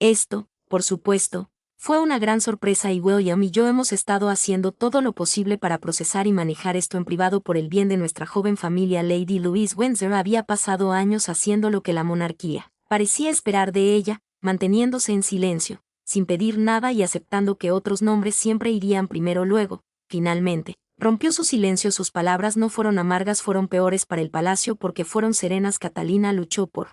Esto, por supuesto, fue una gran sorpresa y William y yo hemos estado haciendo todo lo posible para procesar y manejar esto en privado por el bien de nuestra joven familia. Lady Louise Windsor había pasado años haciendo lo que la monarquía parecía esperar de ella, manteniéndose en silencio, sin pedir nada y aceptando que otros nombres siempre irían primero luego. Finalmente, rompió su silencio. Sus palabras no fueron amargas, fueron peores para el palacio porque fueron serenas. Catalina luchó por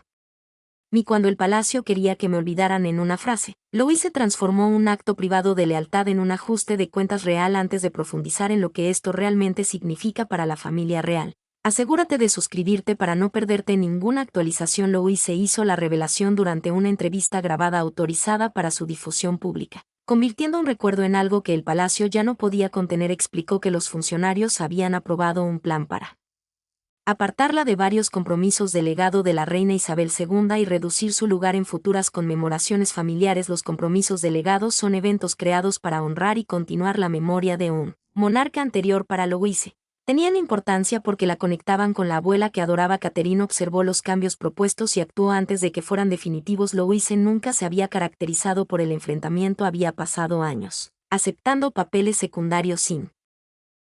mí cuando el palacio quería que me olvidaran. En una frase, Louise transformó un acto privado de lealtad en un ajuste de cuentas real. Antes de profundizar en lo que esto realmente significa para la familia real, asegúrate de suscribirte para no perderte ninguna actualización. Louise hizo la revelación durante una entrevista grabada autorizada para su difusión pública, convirtiendo un recuerdo en algo que el palacio ya no podía contener. Explicó que los funcionarios habían aprobado un plan para apartarla de varios compromisos del legado de la reina Isabel II y reducir su lugar en futuras conmemoraciones familiares. Los compromisos de legado son eventos creados para honrar y continuar la memoria de un monarca anterior. Para Louise, tenían importancia porque la conectaban con la abuela que adoraba. Catherine observó los cambios propuestos y actuó antes de que fueran definitivos. Louise nunca se había caracterizado por el enfrentamiento. Había pasado años aceptando papeles secundarios sin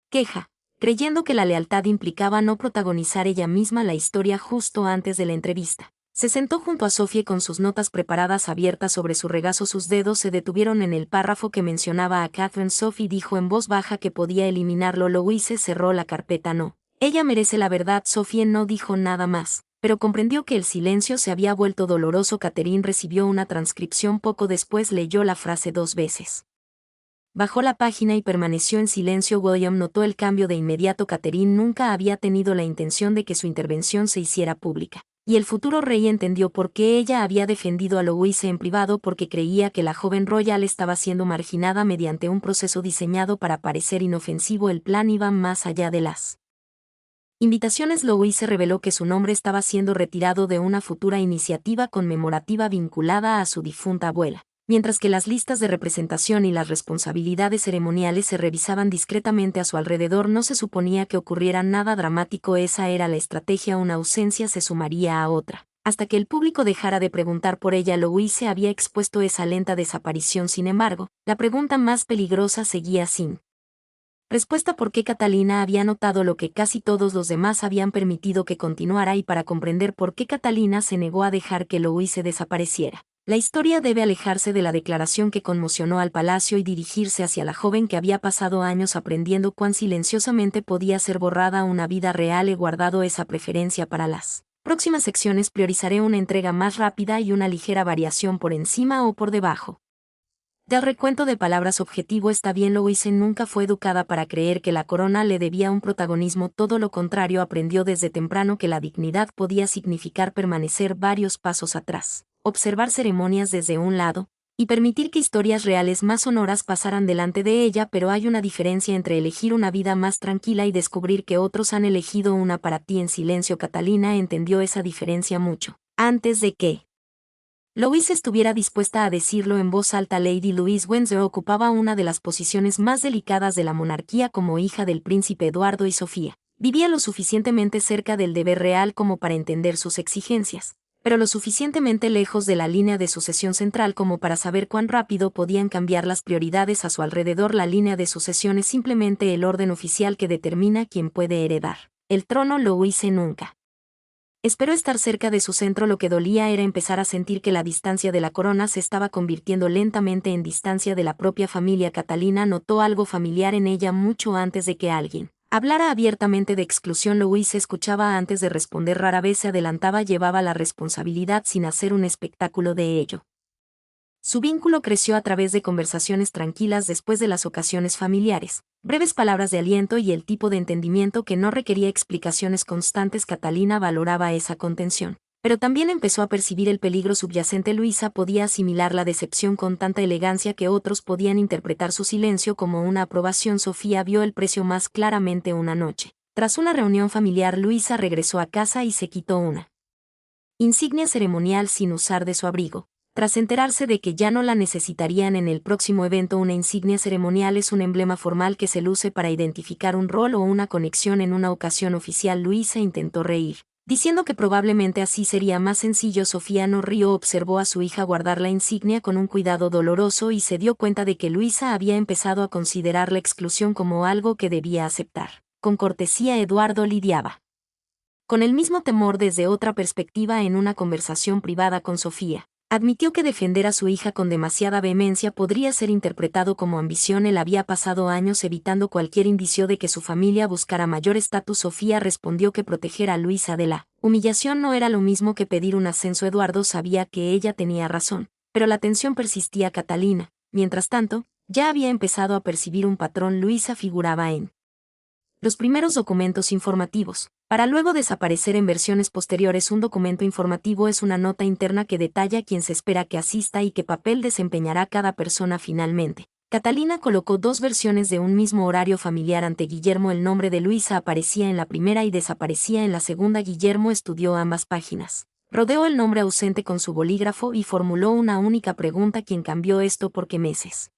queja, creyendo que la lealtad implicaba no protagonizar ella misma la historia. Justo antes de la entrevista, se sentó junto a Sophie con sus notas preparadas abiertas sobre su regazo. Sus dedos se detuvieron en el párrafo que mencionaba a Catherine. Sophie dijo en voz baja que podía eliminarlo. Louise cerró la carpeta. No, ella merece la verdad. Sophie no dijo nada más, pero comprendió que el silencio se había vuelto doloroso. Catherine recibió una transcripción poco después. Leyó la frase 2 veces. Bajó la página y permaneció en silencio. William notó el cambio de inmediato. Catherine nunca había tenido la intención de que su intervención se hiciera pública, y el futuro rey entendió por qué ella había defendido a Louise en privado, porque creía que la joven royal estaba siendo marginada mediante un proceso diseñado para parecer inofensivo. El plan iba más allá de las invitaciones. Louise reveló que su nombre estaba siendo retirado de una futura iniciativa conmemorativa vinculada a su difunta abuela, mientras que las listas de representación y las responsabilidades ceremoniales se revisaban discretamente a su alrededor. No se suponía que ocurriera nada dramático. Esa era la estrategia. Una ausencia se sumaría a otra, hasta que el público dejara de preguntar por ella. Louise había expuesto esa lenta desaparición. Sin embargo, la pregunta más peligrosa seguía sin respuesta: ¿por qué Catalina había notado lo que casi todos los demás habían permitido que continuara? Y para comprender por qué Catalina se negó a dejar que Louise desapareciera, la historia debe alejarse de la declaración que conmocionó al palacio y dirigirse hacia la joven que había pasado años aprendiendo cuán silenciosamente podía ser borrada una vida real. He guardado esa preferencia para las próximas secciones. Priorizaré una entrega más rápida y una ligera variación por encima o por debajo del recuento de palabras. Objetivo: está bien. Louise nunca fue educada para creer que la corona le debía un protagonismo. Todo lo contrario, aprendió desde temprano que la dignidad podía significar permanecer varios pasos atrás, observar ceremonias desde un lado, y permitir que historias reales más sonoras pasaran delante de ella. Pero hay una diferencia entre elegir una vida más tranquila y descubrir que otros han elegido una para ti en silencio. Catalina entendió esa diferencia mucho antes de que Louise estuviera dispuesta a decirlo en voz alta. Lady Louise Windsor ocupaba una de las posiciones más delicadas de la monarquía como hija del príncipe Eduardo y Sofía. Vivía lo suficientemente cerca del deber real como para entender sus exigencias, pero lo suficientemente lejos de la línea de sucesión central como para saber cuán rápido podían cambiar las prioridades a su alrededor. La línea de sucesión es simplemente el orden oficial que determina quién puede heredar el trono. Louise nunca esperó estar cerca de su centro. Lo que dolía era empezar a sentir que la distancia de la corona se estaba convirtiendo lentamente en distancia de la propia familia. Catalina notó algo familiar en ella mucho antes de que alguien hablara abiertamente de exclusión. Louise escuchaba antes de responder, rara vez se adelantaba, llevaba la responsabilidad sin hacer un espectáculo de ello. Su vínculo creció a través de conversaciones tranquilas después de las ocasiones familiares, breves palabras de aliento y el tipo de entendimiento que no requería explicaciones constantes. Catalina valoraba esa contención, pero también empezó a percibir el peligro subyacente. Luisa podía asimilar la decepción con tanta elegancia que otros podían interpretar su silencio como una aprobación. Sofía vio el precio más claramente una noche. Tras una reunión familiar, Luisa regresó a casa y se quitó una insignia ceremonial sin usar de su abrigo. Tras enterarse de que ya no la necesitarían en el próximo evento, una insignia ceremonial es un emblema formal que se luce para identificar un rol o una conexión en una ocasión oficial. Luisa intentó reír, Diciendo que probablemente así sería más sencillo, Sofía no rió, observó a su hija guardar la insignia con un cuidado doloroso y se dio cuenta de que Luisa había empezado a considerar la exclusión como algo que debía aceptar. Con cortesía, Eduardo lidiaba con el mismo temor desde otra perspectiva. En una conversación privada con Sofía, admitió que defender a su hija con demasiada vehemencia podría ser interpretado como ambición. Él había pasado años evitando cualquier indicio de que su familia buscara mayor estatus. Sofía respondió que proteger a Luisa de la humillación no era lo mismo que pedir un ascenso. Eduardo sabía que ella tenía razón, pero la tensión persistía. Catalina, mientras tanto, ya había empezado a percibir un patrón. Luisa figuraba en los primeros documentos informativos, para luego desaparecer en versiones posteriores. Un documento informativo es una nota interna que detalla quién se espera que asista y qué papel desempeñará cada persona. Finalmente, Catalina colocó dos versiones de un mismo horario familiar ante Guillermo. El nombre de Luisa aparecía en la primera y desaparecía en la segunda. Guillermo estudió ambas páginas, rodeó el nombre ausente con su bolígrafo y formuló una única pregunta: ¿quién cambió esto? Porque meses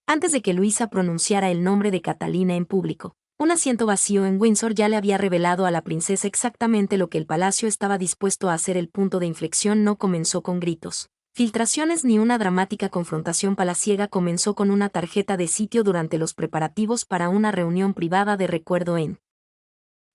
antes de que Luisa pronunciara el nombre de Catalina en público, un asiento vacío en Windsor ya le había revelado a la princesa exactamente lo que el palacio estaba dispuesto a hacer. El punto de inflexión no comenzó con gritos, filtraciones ni una dramática confrontación palaciega. Comenzó con una tarjeta de sitio durante los preparativos para una reunión privada de recuerdo en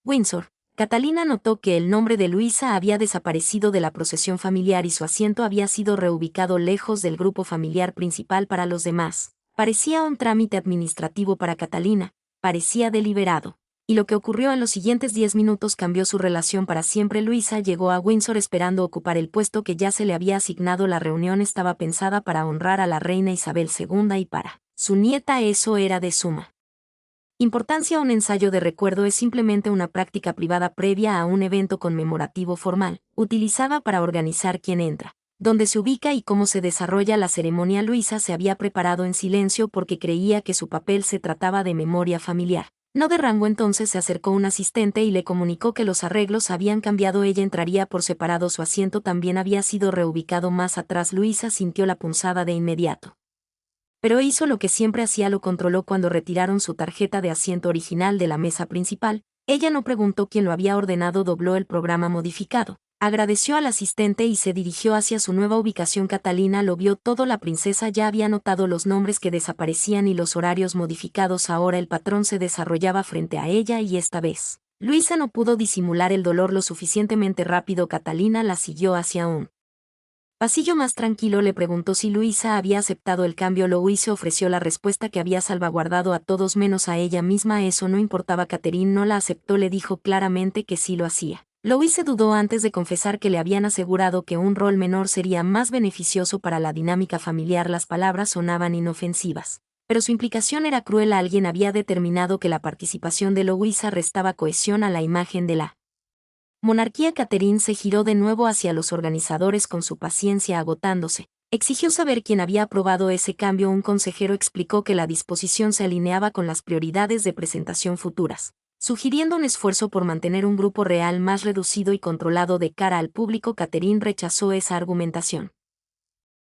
Windsor. Catalina notó que el nombre de Luisa había desaparecido de la procesión familiar y su asiento había sido reubicado lejos del grupo familiar principal. Para los demás, parecía un trámite administrativo. Para Catalina, parecía deliberado. Y lo que ocurrió en los siguientes 10 minutos cambió su relación para siempre. Luisa llegó a Windsor esperando ocupar el puesto que ya se le había asignado. La reunión estaba pensada para honrar a la reina Isabel II y para su nieta eso era de suma importancia. Un ensayo de recuerdo es simplemente una práctica privada previa a un evento conmemorativo formal, utilizada para organizar quién entra, dónde se ubica y cómo se desarrolla la ceremonia. Luisa se había preparado en silencio porque creía que su papel se trataba de memoria familiar, no de rango. Entonces se acercó un asistente y le comunicó que los arreglos habían cambiado. Ella entraría por separado. Su asiento también había sido reubicado más atrás. Luisa sintió la punzada de inmediato, pero hizo lo que siempre hacía: lo controló. Cuando retiraron su tarjeta de asiento original de la mesa principal, ella no preguntó quién lo había ordenado. Dobló el programa modificado, agradeció al asistente y se dirigió hacia su nueva ubicación. Catalina lo vio todo. La princesa ya había notado los nombres que desaparecían y los horarios modificados. Ahora el patrón se desarrollaba frente a ella y esta vez, Luisa no pudo disimular el dolor lo suficientemente rápido. Catalina la siguió hacia un pasillo más tranquilo. Le preguntó si Luisa había aceptado el cambio. Louise ofreció la respuesta que había salvaguardado a todos menos a ella misma. Eso no importaba. Catherine no la aceptó. Le dijo claramente que sí lo hacía. Louise dudó antes de confesar que le habían asegurado que un rol menor sería más beneficioso para la dinámica familiar. Las palabras sonaban inofensivas, pero su implicación era cruel. Alguien había determinado que la participación de Louisa restaba cohesión a la imagen de la monarquía. Catherine se giró de nuevo hacia los organizadores con su paciencia agotándose. Exigió saber quién había aprobado ese cambio. Un consejero explicó que la disposición se alineaba con las prioridades de presentación futuras, sugiriendo un esfuerzo por mantener un grupo real más reducido y controlado de cara al público. Catherine rechazó esa argumentación.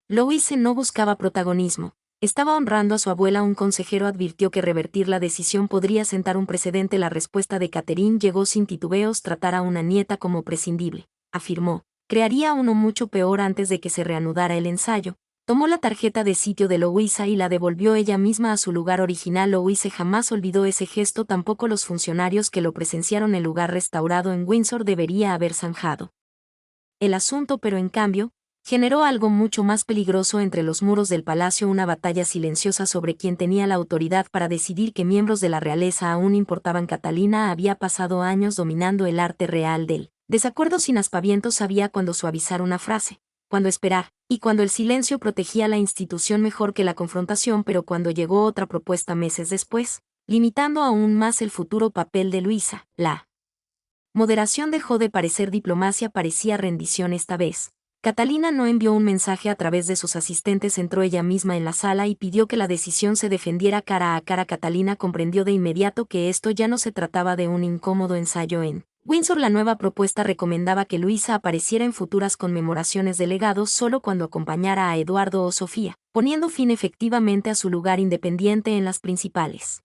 Louise no buscaba protagonismo, estaba honrando a su abuela. Un consejero advirtió que revertir la decisión podría sentar un precedente. La respuesta de Catherine llegó sin titubeos: tratar a una nieta como prescindible, afirmó, crearía uno mucho peor. Antes de que se reanudara el ensayo, tomó la tarjeta de sitio de Louisa y la devolvió ella misma a su lugar original. Louise jamás olvidó ese gesto, tampoco los funcionarios que lo presenciaron. El lugar restaurado en Windsor debería haber zanjado el asunto, pero en cambio, generó algo mucho más peligroso entre los muros del palacio: una batalla silenciosa sobre quién tenía la autoridad para decidir qué miembros de la realeza aún importaban. Catalina había pasado años dominando el arte real del desacuerdo sin aspavientos. Sabía cuándo suavizar una frase, cuándo esperar, y cuando el silencio protegía la institución mejor que la confrontación. Pero cuando llegó otra propuesta meses después, limitando aún más el futuro papel de Luisa, la moderación dejó de parecer diplomacia, parecía rendición. Esta vez, Catalina no envió un mensaje a través de sus asistentes. Entró ella misma en la sala y pidió que la decisión se defendiera cara a cara. Catalina comprendió de inmediato que esto ya no se trataba de un incómodo ensayo en Windsor. La nueva propuesta recomendaba que Luisa apareciera en futuras conmemoraciones de legados solo cuando acompañara a Eduardo o Sofía, poniendo fin efectivamente a su lugar independiente en las principales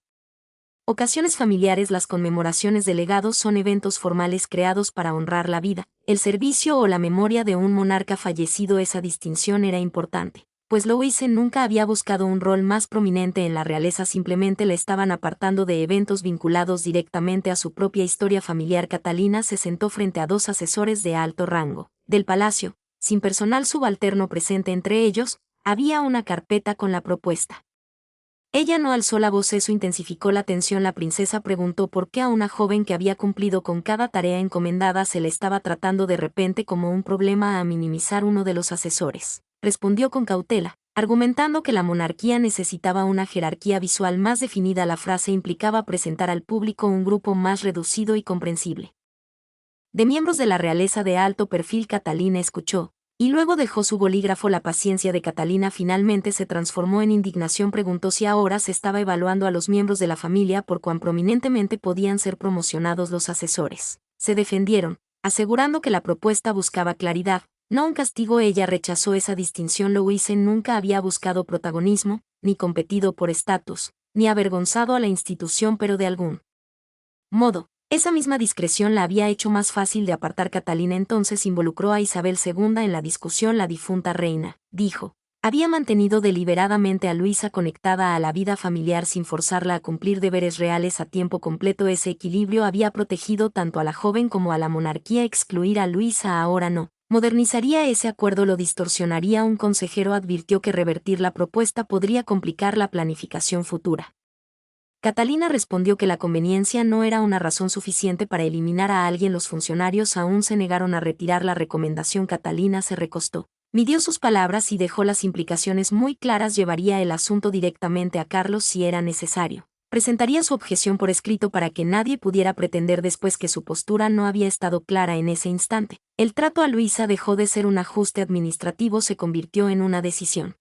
Ocasiones familiares. Las conmemoraciones de legados son eventos formales creados para honrar la vida, el servicio o la memoria de un monarca fallecido. Esa distinción era importante, pues Louise nunca había buscado un rol más prominente en la realeza, simplemente la estaban apartando de eventos vinculados directamente a su propia historia familiar. Catalina se sentó frente a dos asesores de alto rango del palacio, sin personal subalterno presente entre ellos. Había una carpeta con la propuesta. Ella no alzó la voz, eso intensificó la tensión. La princesa preguntó por qué a una joven que había cumplido con cada tarea encomendada se le estaba tratando de repente como un problema. A minimizar. Uno de los asesores respondió con cautela, argumentando que la monarquía necesitaba una jerarquía visual más definida. La frase implicaba presentar al público un grupo más reducido y comprensible de miembros de la realeza de alto perfil. Catalina escuchó, y luego dejó su bolígrafo. La paciencia de Catalina finalmente se transformó en indignación. Preguntó si ahora se estaba evaluando a los miembros de la familia por cuán prominentemente podían ser promocionados. Los asesores se defendieron, asegurando que la propuesta buscaba claridad, no un castigo. Ella rechazó esa distinción. Louise nunca había buscado protagonismo, ni competido por estatus, ni avergonzado a la institución, pero de algún modo, esa misma discreción la había hecho más fácil de apartar. Catalina entonces involucró a Isabel II en la discusión. La difunta reina, dijo, había mantenido deliberadamente a Luisa conectada a la vida familiar sin forzarla a cumplir deberes reales a tiempo completo. Ese equilibrio había protegido tanto a la joven como a la monarquía. Excluir a Luisa ahora no modernizaría ese acuerdo, lo distorsionaría. Un consejero advirtió que revertir la propuesta podría complicar la planificación futura. Catalina respondió que la conveniencia no era una razón suficiente para eliminar a alguien. Los funcionarios aún se negaron a retirar la recomendación. Catalina se recostó, midió sus palabras y dejó las implicaciones muy claras. Llevaría el asunto directamente a Carlos si era necesario. Presentaría su objeción por escrito para que nadie pudiera pretender después que su postura no había estado clara en ese instante. El trato a Luisa dejó de ser un ajuste administrativo, se convirtió en una decisión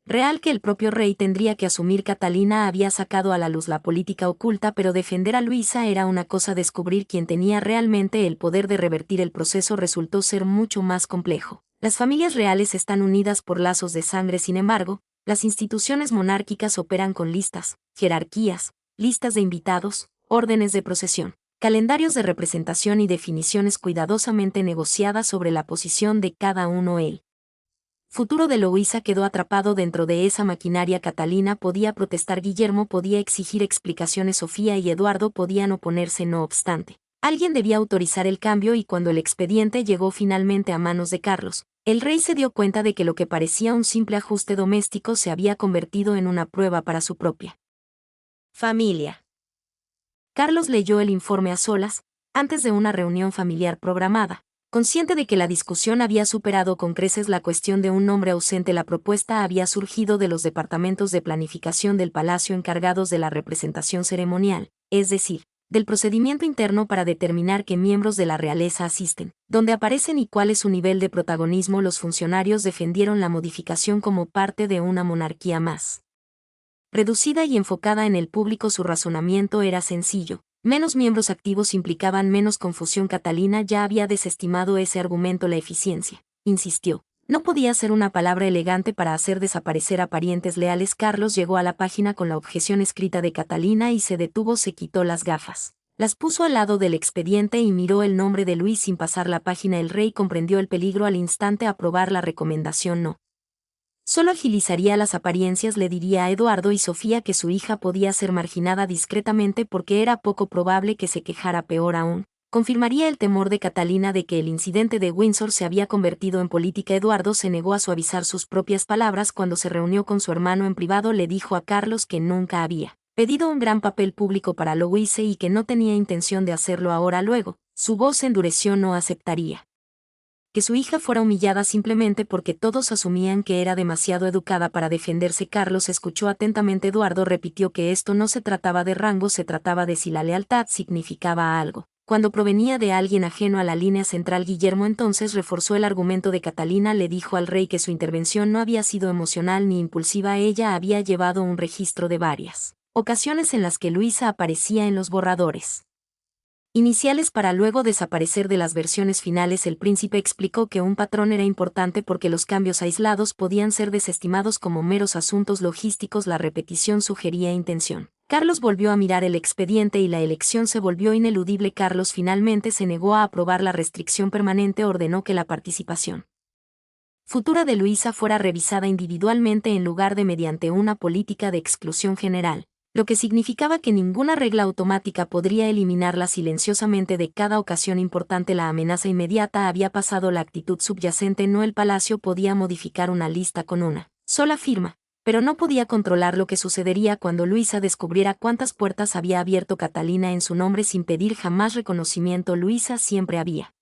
real que el propio rey tendría que asumir. Catalina había sacado a la luz la política oculta, pero defender a Luisa era una cosa, descubrir quién tenía realmente el poder de revertir el proceso resultó ser mucho más complejo. Las familias reales están unidas por lazos de sangre, sin embargo, las instituciones monárquicas operan con listas, jerarquías, listas de invitados, órdenes de procesión, calendarios de representación y definiciones cuidadosamente negociadas sobre la posición de cada uno. El futuro de Louisa quedó atrapado dentro de esa maquinaria. Catalina podía protestar, Guillermo podía exigir explicaciones, Sofía y Eduardo podían oponerse. No obstante, alguien debía autorizar el cambio, y cuando el expediente llegó finalmente a manos de Carlos, el rey se dio cuenta de que lo que parecía un simple ajuste doméstico se había convertido en una prueba para su propia familia. Carlos leyó el informe a solas, antes de una reunión familiar programada. Consciente de que la discusión había superado con creces la cuestión de un nombre ausente, la propuesta había surgido de los departamentos de planificación del palacio encargados de la representación ceremonial, es decir, del procedimiento interno para determinar qué miembros de la realeza asisten, dónde aparecen y cuál es su nivel de protagonismo. Los funcionarios defendieron la modificación como parte de una monarquía más reducida y enfocada en el público. Su razonamiento era sencillo: menos miembros activos implicaban menos confusión. Catalina ya había desestimado ese argumento. La eficiencia, insistió, no podía ser una palabra elegante para hacer desaparecer a parientes leales. Carlos llegó a la página con la objeción escrita de Catalina y se detuvo. Se quitó las gafas, las puso al lado del expediente y miró el nombre de Luis sin pasar la página. El rey comprendió el peligro al instante. Aprobar la recomendación no solo agilizaría las apariencias, le diría a Eduardo y Sofía que su hija podía ser marginada discretamente porque era poco probable que se quejara. Peor aún, confirmaría el temor de Catalina de que el incidente de Windsor se había convertido en política. Eduardo se negó a suavizar sus propias palabras. Cuando se reunió con su hermano en privado, le dijo a Carlos que nunca había pedido un gran papel público para Louise y que no tenía intención de hacerlo ahora. Luego, su voz se endureció. No aceptaría que su hija fuera humillada simplemente porque todos asumían que era demasiado educada para defenderse. Carlos escuchó atentamente. Eduardo repitió que esto no se trataba de rango, se trataba de si la lealtad significaba algo cuando provenía de alguien ajeno a la línea central. Guillermo entonces reforzó el argumento de Catalina. Le dijo al rey que su intervención no había sido emocional ni impulsiva. Ella había llevado un registro de varias ocasiones en las que Luisa aparecía en los borradores iniciales para luego desaparecer de las versiones finales. El príncipe explicó que un patrón era importante porque los cambios aislados podían ser desestimados como meros asuntos logísticos. La repetición sugería intención. Carlos volvió a mirar el expediente y la elección se volvió ineludible. Carlos finalmente se negó a aprobar la restricción permanente. Ordenó que la participación futura de Luisa fuera revisada individualmente en lugar de mediante una política de exclusión general, lo que significaba que ninguna regla automática podría eliminarla silenciosamente de cada ocasión importante. La amenaza inmediata había pasado, la actitud subyacente no. El palacio podía modificar una lista con una sola firma, pero no podía controlar lo que sucedería cuando Luisa descubriera cuántas puertas había abierto Catalina en su nombre sin pedir jamás reconocimiento. Luisa siempre había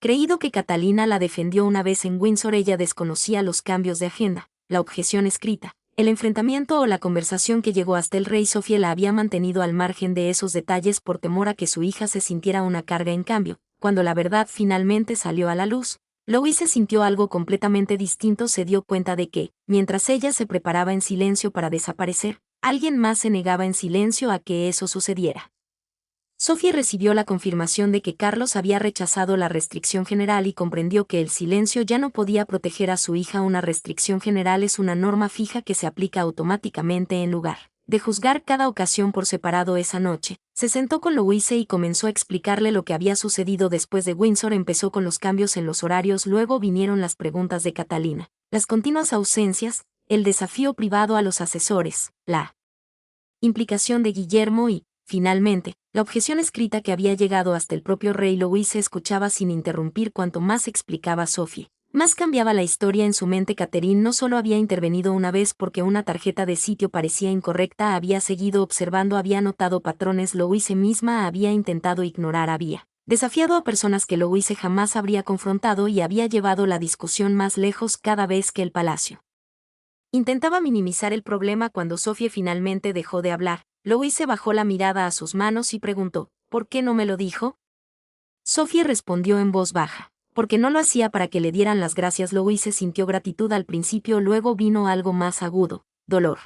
creído que Catalina la defendió una vez en Windsor. Ella desconocía los cambios de agenda, la objeción escrita, el enfrentamiento o la conversación que llegó hasta el rey. Sofía la había mantenido al margen de esos detalles por temor a que su hija se sintiera una carga. En cambio, cuando la verdad finalmente salió a la luz, Louise sintió algo completamente distinto. Se dio cuenta de que, mientras ella se preparaba en silencio para desaparecer, alguien más se negaba en silencio a que eso sucediera. Sophie recibió la confirmación de que Carlos había rechazado la restricción general y comprendió que el silencio ya no podía proteger a su hija. Una restricción general es una norma fija que se aplica automáticamente. En lugar de juzgar cada ocasión por separado esa noche, se sentó con Louise y comenzó a explicarle lo que había sucedido después de Windsor. Empezó con los cambios en los horarios, luego vinieron las preguntas de Catalina, las continuas ausencias, el desafío privado a los asesores, la implicación de Guillermo y, finalmente, la objeción escrita que había llegado hasta el propio rey. Louise escuchaba sin interrumpir. Cuanto más explicaba Sophie, más cambiaba la historia en su mente. Catherine no solo había intervenido una vez porque una tarjeta de sitio parecía incorrecta, había seguido observando, había notado patrones. Louise misma había intentado ignorar, había desafiado a personas que Louise jamás habría confrontado y había llevado la discusión más lejos cada vez que el palacio intentaba minimizar el problema. Cuando Sophie finalmente dejó de hablar, Louise bajó la mirada a sus manos y preguntó, ¿por qué no me lo dijo? Sophie respondió en voz baja, porque no lo hacía para que le dieran las gracias. Louise sintió gratitud al principio, luego vino algo más agudo, dolor.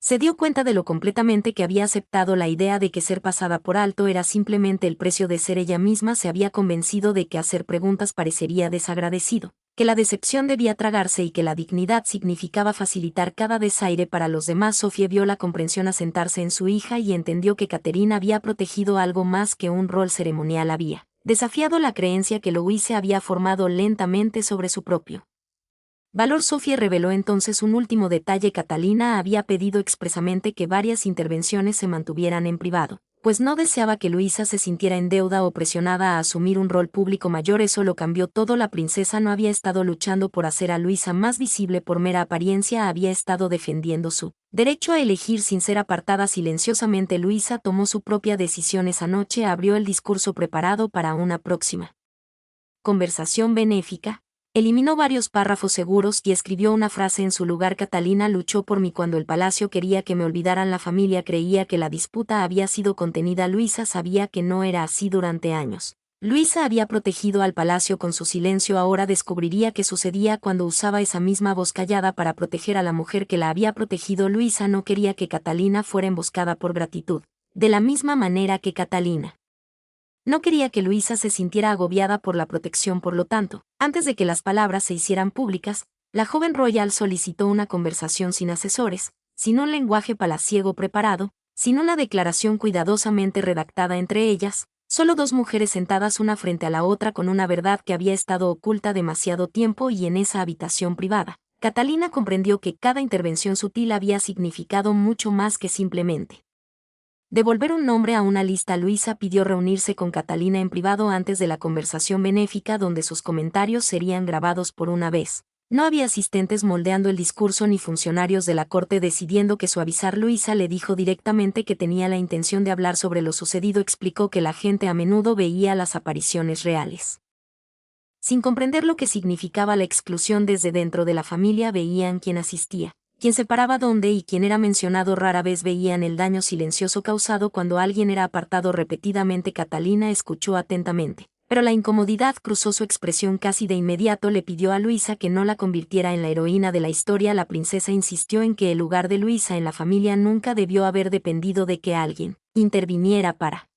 Se dio cuenta de lo completamente que había aceptado la idea de que ser pasada por alto era simplemente el precio de ser ella misma. Se había convencido de que hacer preguntas parecería desagradecido, que la decepción debía tragarse y que la dignidad significaba facilitar cada desaire para los demás. Sophie vio la comprensión asentarse en su hija y entendió que Catherine había protegido algo más que un rol ceremonial. Había desafiado la creencia que Louise había formado lentamente sobre su propio valor. Sophie reveló entonces un último detalle. Catalina había pedido expresamente que varias intervenciones se mantuvieran en privado, pues no deseaba que Luisa se sintiera en deuda o presionada a asumir un rol público mayor. Eso lo cambió todo. La princesa no había estado luchando por hacer a Luisa más visible por mera apariencia, había estado defendiendo su derecho a elegir sin ser apartada silenciosamente. Luisa tomó su propia decisión esa noche, abrió el discurso preparado para una próxima conversación benéfica, eliminó varios párrafos seguros y escribió una frase en su lugar. Catalina luchó por mí cuando el palacio quería que me olvidaran. La familia creía que la disputa había sido contenida. Luisa sabía que no era así durante años. Luisa había protegido al palacio con su silencio. Ahora descubriría qué sucedía cuando usaba esa misma voz callada para proteger a la mujer que la había protegido. Luisa no quería que Catalina fuera emboscada por gratitud, de la misma manera que Catalina no quería que Luisa se sintiera agobiada por la protección. Por lo tanto, antes de que las palabras se hicieran públicas, la joven royal solicitó una conversación sin asesores, sin un lenguaje palaciego preparado, sin una declaración cuidadosamente redactada entre ellas, solo dos mujeres sentadas una frente a la otra con una verdad que había estado oculta demasiado tiempo. Y en esa habitación privada, Catalina comprendió que cada intervención sutil había significado mucho más que simplemente devolver un nombre a una lista. Luisa pidió reunirse con Catalina en privado antes de la conversación benéfica donde sus comentarios serían grabados por una vez. No había asistentes moldeando el discurso ni funcionarios de la corte decidiendo qué suavizar. Luisa le dijo directamente que tenía la intención de hablar sobre lo sucedido. Explicó que la gente a menudo veía las apariciones reales sin comprender lo que significaba la exclusión desde dentro de la familia. Veían quién asistía, quién se paraba dónde y quién era mencionado. Rara vez veían el daño silencioso causado cuando alguien era apartado repetidamente. Catalina escuchó atentamente, pero la incomodidad cruzó su expresión casi de inmediato. Le pidió a Luisa que no la convirtiera en la heroína de la historia. La princesa insistió en que el lugar de Luisa en la familia nunca debió haber dependido de que alguien interviniera para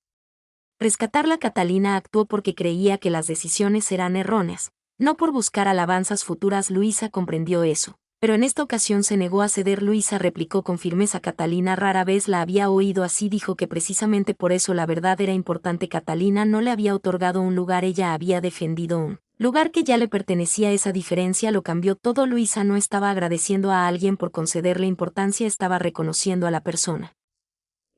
rescatarla. Catalina actuó porque creía que las decisiones eran erróneas, no por buscar alabanzas futuras. Luisa comprendió eso, Pero en esta ocasión se negó a ceder. Luisa replicó con firmeza. Catalina rara vez la había oído así. Dijo que precisamente por eso la verdad era importante. Catalina no le había otorgado un lugar, ella había defendido un lugar que ya le pertenecía. Esa diferencia lo cambió todo. Luisa no estaba agradeciendo a alguien por concederle importancia, estaba reconociendo a la persona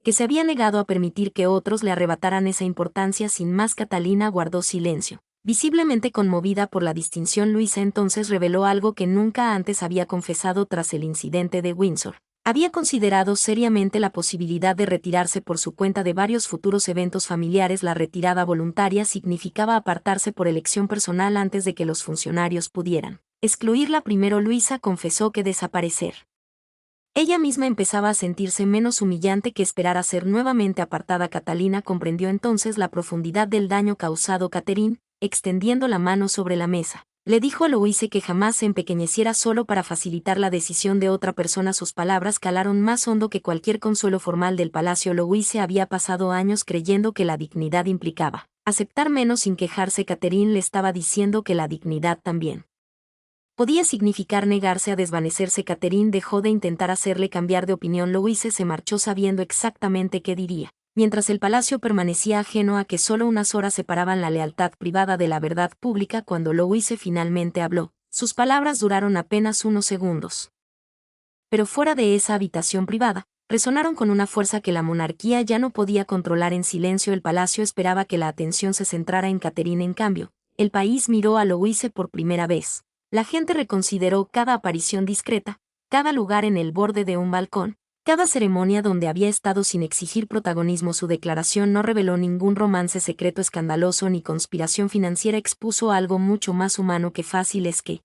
que se había negado a permitir que otros le arrebataran esa importancia. Sin más, Catalina guardó silencio. Visiblemente conmovida por la distinción, Luisa entonces reveló algo que nunca antes había confesado tras el incidente de Windsor. Había considerado seriamente la posibilidad de retirarse por su cuenta de varios futuros eventos familiares. La retirada voluntaria significaba apartarse por elección personal antes de que los funcionarios pudieran excluirla. Primero, Luisa confesó que desaparecer ella misma empezaba a sentirse menos humillante que esperar a ser nuevamente apartada. Catalina comprendió entonces la profundidad del daño causado. Catherine, extendiendo la mano sobre la mesa, le dijo a Louise que jamás se empequeñeciera solo para facilitar la decisión de otra persona. Sus palabras calaron más hondo que cualquier consuelo formal del palacio. Louise había pasado años creyendo que la dignidad implicaba aceptar menos sin quejarse. Catherine le estaba diciendo que la dignidad también podía significar negarse a desvanecerse. Catherine dejó de intentar hacerle cambiar de opinión. Louise se marchó sabiendo exactamente qué diría, mientras el palacio permanecía ajeno a que solo unas horas separaban la lealtad privada de la verdad pública. Cuando Louise finalmente habló, sus palabras duraron apenas unos segundos. Pero fuera de esa habitación privada, resonaron con una fuerza que la monarquía ya no podía controlar. En silencio el palacio esperaba que la atención se centrara en Catherine. En cambio, el país miró a Louise por primera vez. La gente reconsideró cada aparición discreta, cada lugar en el borde de un balcón, cada ceremonia donde había estado sin exigir protagonismo. Su declaración no reveló ningún romance secreto escandaloso ni conspiración financiera. Expuso algo mucho más humano. Que fácil es que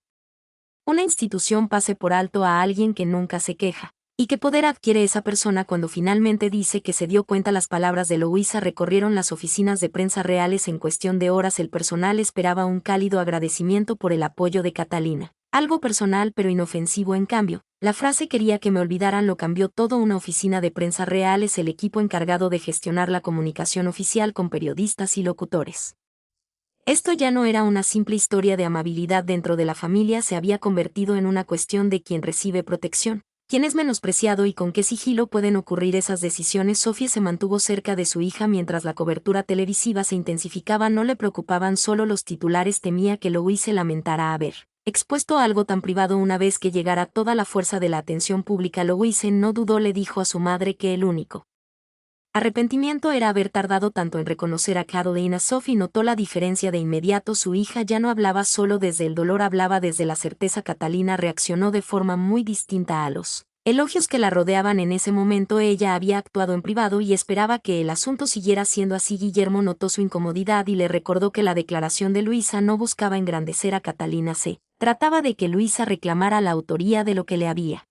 una institución pase por alto a alguien que nunca se queja. ¿Y qué poder adquiere esa persona cuando finalmente dice que se dio cuenta? Las palabras de Louisa recorrieron las oficinas de prensa reales en cuestión de horas. El personal esperaba un cálido agradecimiento por el apoyo de Catalina. Algo personal pero inofensivo. En cambio, la frase "quería que me olvidaran" lo cambió todo. Una oficina de prensa real es el equipo encargado de gestionar la comunicación oficial con periodistas y locutores. Esto ya no era una simple historia de amabilidad dentro de la familia, se había convertido en una cuestión de quién recibe protección, quién es menospreciado y con qué sigilo pueden ocurrir esas decisiones. Sophie se mantuvo cerca de su hija mientras la cobertura televisiva se intensificaba. No le preocupaban solo los titulares, temía que Louise lamentara haber expuesto algo tan privado. Una vez que llegara toda la fuerza de la atención pública, Louise no dudó, le dijo a su madre que el único arrepentimiento era haber tardado tanto en reconocer a Catalina. Sophie notó la diferencia de inmediato. Su hija ya no hablaba solo desde el dolor, hablaba desde la certeza. Catalina reaccionó de forma muy distinta a los elogios que la rodeaban en ese momento. Ella había actuado en privado y esperaba que el asunto siguiera siendo así. Guillermo notó su incomodidad y le recordó que la declaración de Luisa no buscaba engrandecer a Catalina. Se trataba de que Luisa reclamara la autoría de lo que le había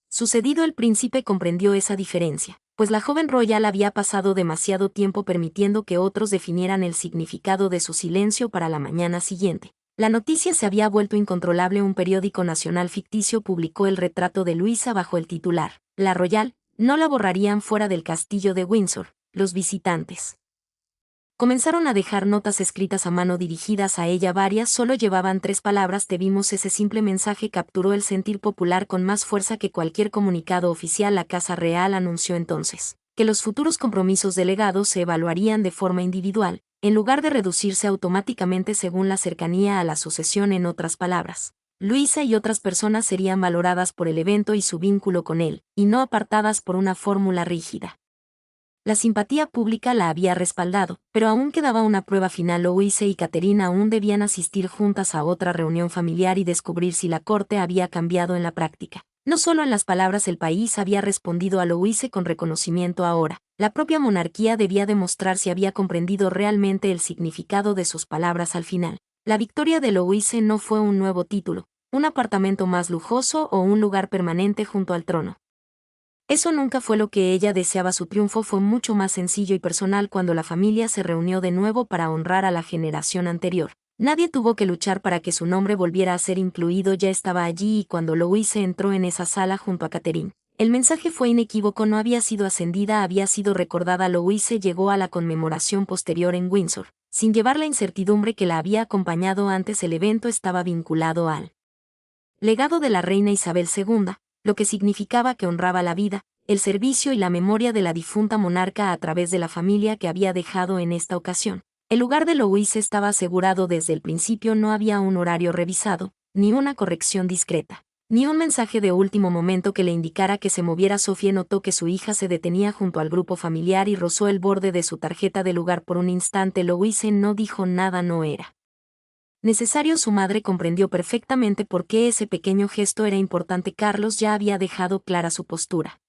sucedido. El príncipe comprendió esa diferencia, pues la joven royal había pasado demasiado tiempo permitiendo que otros definieran el significado de su silencio. Para la mañana siguiente, la noticia se había vuelto incontrolable. Un periódico nacional ficticio publicó el retrato de Luisa bajo el titular: "La Royal". No la borrarían. Fuera del castillo de Windsor, los visitantes comenzaron a dejar notas escritas a mano dirigidas a ella. Varias solo llevaban 3 palabras: "Te vimos". Ese simple mensaje capturó el sentir popular con más fuerza que cualquier comunicado oficial. La Casa Real anunció entonces que los futuros compromisos delegados se evaluarían de forma individual, en lugar de reducirse automáticamente según la cercanía a la sucesión. En otras palabras, Luisa y otras personas serían valoradas por el evento y su vínculo con él, y no apartadas por una fórmula rígida. La simpatía pública la había respaldado, pero aún quedaba una prueba final. Louise y Catherine aún debían asistir juntas a otra reunión familiar y descubrir si la corte había cambiado en la práctica. No solo en las palabras, el país había respondido a Louise con reconocimiento. Ahora, la propia monarquía debía demostrar si había comprendido realmente el significado de sus palabras. Al final, la victoria de Louise no fue un nuevo título, un apartamento más lujoso o un lugar permanente junto al trono. Eso nunca fue lo que ella deseaba. Su triunfo fue mucho más sencillo y personal. Cuando la familia se reunió de nuevo para honrar a la generación anterior, nadie tuvo que luchar para que su nombre volviera a ser incluido. Ya estaba allí, y cuando Louise entró en esa sala junto a Catherine, el mensaje fue inequívoco: no había sido ascendida, había sido recordada. Louise llegó a la conmemoración posterior en Windsor, sin llevar la incertidumbre que la había acompañado antes. El evento estaba vinculado al legado de la reina Isabel II, lo que significaba que honraba la vida, el servicio y la memoria de la difunta monarca a través de la familia que había dejado en esta ocasión. El lugar de Louise estaba asegurado desde el principio, no había un horario revisado, ni una corrección discreta, ni un mensaje de último momento que le indicara que se moviera. Sofía notó que su hija se detenía junto al grupo familiar y rozó el borde de su tarjeta de lugar por un instante. Louise no dijo nada, no era necesario. Su madre comprendió perfectamente por qué ese pequeño gesto era importante. Carlos ya había dejado clara su postura.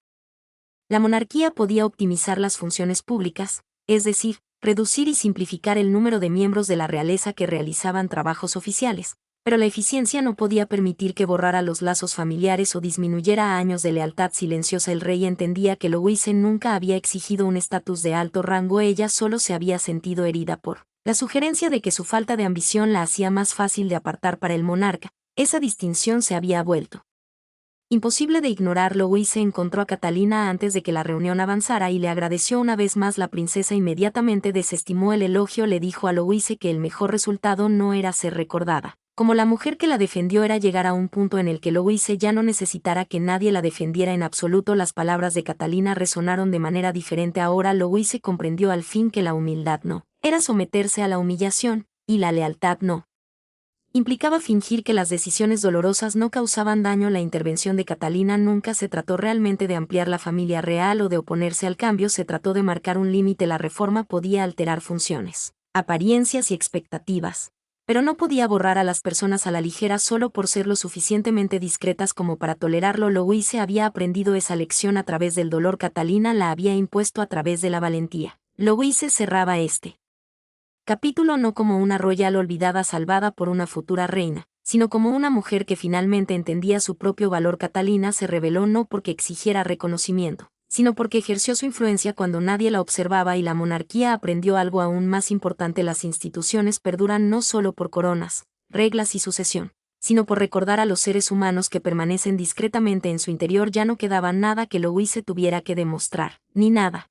La monarquía podía optimizar las funciones públicas, es decir, reducir y simplificar el número de miembros de la realeza que realizaban trabajos oficiales, pero la eficiencia no podía permitir que borrara los lazos familiares o disminuyera años de lealtad silenciosa. El rey entendía que Louise nunca había exigido un estatus de alto rango, ella solo se había sentido herida por la sugerencia de que su falta de ambición la hacía más fácil de apartar para el monarca. Esa distinción se había vuelto imposible de ignorar. Louise encontró a Catalina antes de que la reunión avanzara y le agradeció una vez más. La princesa inmediatamente desestimó el elogio, le dijo a Louise que el mejor resultado no era ser recordada como la mujer que la defendió, era llegar a un punto en el que Louise ya no necesitara que nadie la defendiera en absoluto. Las palabras de Catalina resonaron de manera diferente ahora. Louise comprendió al fin que la humildad no era someterse a la humillación, y la lealtad no implicaba fingir que las decisiones dolorosas no causaban daño. La intervención de Catalina nunca se trató realmente de ampliar la familia real o de oponerse al cambio, se trató de marcar un límite. La reforma podía alterar funciones, apariencias y expectativas, pero no podía borrar a las personas a la ligera solo por ser lo suficientemente discretas como para tolerarlo. Louise había aprendido esa lección a través del dolor, Catalina la había impuesto a través de la valentía. Louise cerraba este capítulo no como una royal olvidada salvada por una futura reina, sino como una mujer que finalmente entendía su propio valor. Catalina se rebeló no porque exigiera reconocimiento, sino porque ejerció su influencia cuando nadie la observaba, y la monarquía aprendió algo aún más importante: las instituciones perduran no solo por coronas, reglas y sucesión, sino por recordar a los seres humanos que permanecen discretamente en su interior. Ya no quedaba nada que Louise tuviera que demostrar, ni nada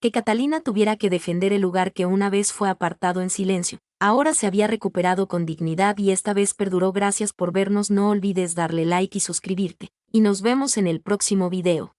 que Catalina tuviera que defender. El lugar que una vez fue apartado en silencio, ahora se había recuperado con dignidad y esta vez perduró. Gracias por vernos, no olvides darle like y suscribirte, y nos vemos en el próximo video.